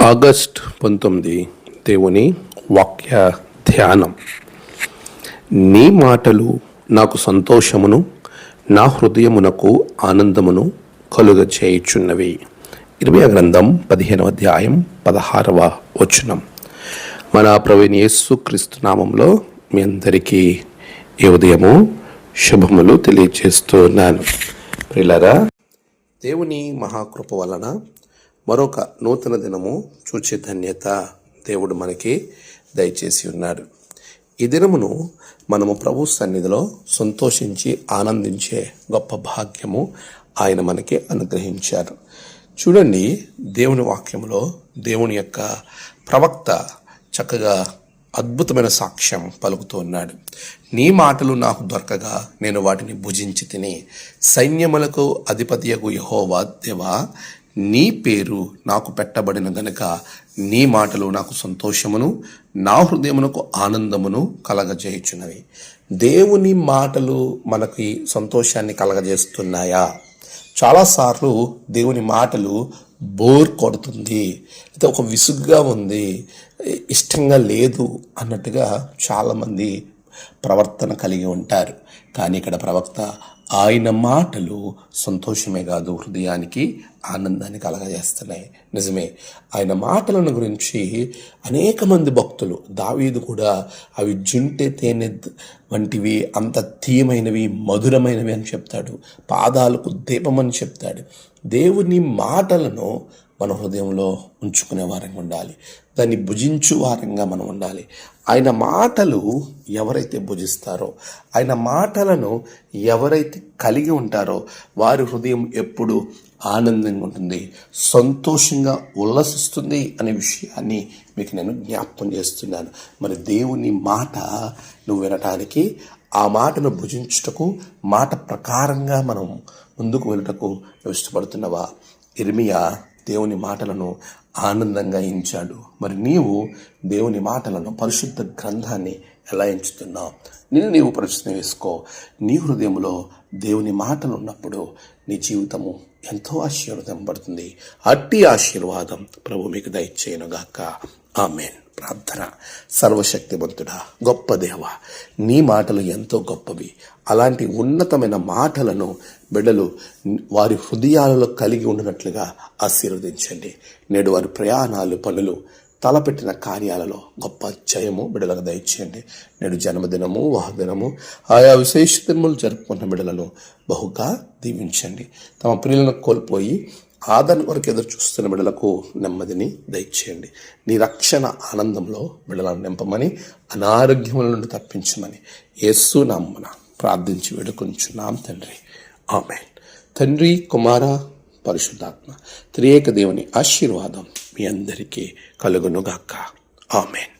August 19 దేవుని వాక్య ధ్యానం. నీ మాటలు నాకు సంతోషమును, నా హృదయమునకు ఆనందమును కలుగచేయుచున్నవి. ఇర్మీయా గ్రంథం 15వ అధ్యాయం 16వ వచనం. మన ప్రభువైన యేసుక్రీస్తు నామములో మీ అందరికీ ఈ ఉదయము శుభములు తెలియజేస్తున్నాను. ప్రియులారా, దేవుని మహాకృప వలన మరొక నూతన దినము చూచే ధన్యత దేవుడు మనకి దయచేసి ఉన్నాడు. ఈ దినమును మనము ప్రభు సన్నిధిలో సంతోషించి ఆనందించే గొప్ప భాగ్యము ఆయన మనకి అనుగ్రహించారు. చూడండి, దేవుని వాక్యములో దేవుని యొక్క ప్రవక్త చక్కగా అద్భుతమైన సాక్ష్యం పలుకుతూ ఉన్నాడు. నీ మాటలు నాకు దొరకగా నేను వాటిని భుజించి తిని, సైన్యములకు అధిపతియగు యెహోవా దేవా, నీ పేరు నాకు పెట్టబడిన గనుక నీ మాటలు నాకు సంతోషమును, నా హృదయమునకు ఆనందమును కలగజేయుచున్నవి. దేవుని మాటలు మనకి సంతోషాన్ని కలగజేస్తున్నాయా? చాలాసార్లు దేవుని మాటలు బోర్ కొడుతుంది, అయితే ఒక విసుగ్గా ఉంది, ఇష్టంగా లేదు అన్నట్టుగా చాలామంది ప్రవర్తన కలిగి ఉంటారు. కానీ ఇక్కడ ప్రవక్త ఆయన మాటలు సంతోషమే కాదు, హృదయానికి ఆనందాన్ని కలగజేస్తున్నాయి. నిజమే, ఆయన మాటలను గురించి అనేక మంది భక్తులు, దావీదు కూడా అవి జుంటె తేనె వంటివి, అంత తీయమైనవి, మధురమైనవి అని చెప్తాడు. పాదాలకు దీపమని చెప్తాడు. దేవుని మాటలను మన హృదయంలో ఉంచుకునే వారంగా ఉండాలి, దాన్ని భుజించు వారంగా మనం ఉండాలి. ఆయన మాటలు ఎవరైతే భుజిస్తారో, ఆయన మాటలను ఎవరైతే కలిగి ఉంటారో వారి హృదయం ఎప్పుడు ఆనందంగా ఉంటుంది, సంతోషంగా ఉల్లసిస్తుంది అనే విషయాన్ని మీకు నేను జ్ఞాపకం చేస్తున్నాను. మరి దేవుని మాట నువ్వు వినటానికి, ఆ మాటను భుజించుటకు, మాట ప్రకారంగా మనం ముందుకు వెళ్ళటకు ఇష్టపడుతున్నావా? ఇర్మీయా దేవుని మాటలను ఆనందంగా ఎంచాడు. మరి నీవు దేవుని మాటలను, పరిశుద్ధ గ్రంథాన్ని ఎలా ఎంచుతున్నావు? నీవు ప్రశ్న వేసుకో. నీ హృదయంలో దేవుని మాటలు ఉన్నప్పుడు నీ జీవితము ఎంతో ఆశీర్వదింపబడుతుంది. అట్టి ఆశీర్వాదం ప్రభు మీకు దయచేయునుగాక. ఆమేన్. ప్రార్థన. సర్వశక్తివంతుడా, గొప్ప దేవ, నీ మాటలు ఎంతో గొప్పవి. అలాంటి ఉన్నతమైన మాటలను బిడ్డలు వారి హృదయాలలో కలిగి ఉండినట్లుగా ఆశీర్వదించండి. నేడు వారి ప్రయాణాలు, పనులు, తలపెట్టిన కార్యాలలో గొప్ప జయము బిడ్డలకు దయచేయండి. నేడు జన్మదినము, వాహదినము, ఆయా విశేష దినములు జరుపుకున్న బిడ్డలను బహుగా దీవించండి. తమ ప్రియులను కోల్పోయి ఆదరణ వరకు ఎదురు చూస్తున్న బిడ్డలకు నెమ్మదిని దయచేయండి. నీ రక్షణ ఆనందంలో బిడ్డలను నింపమని, అనారోగ్యముల నుండి తప్పించమని యేసు నామమున ప్రార్థించి వేడుకొంచున్నాం తండ్రి. ఆమేన్. తండ్రి, కుమార, పరిశుద్ధాత్మ త్రియేక దేవుని ఆశీర్వాదం మీ అందరికీ కలుగునుగాక. ఆమేన్.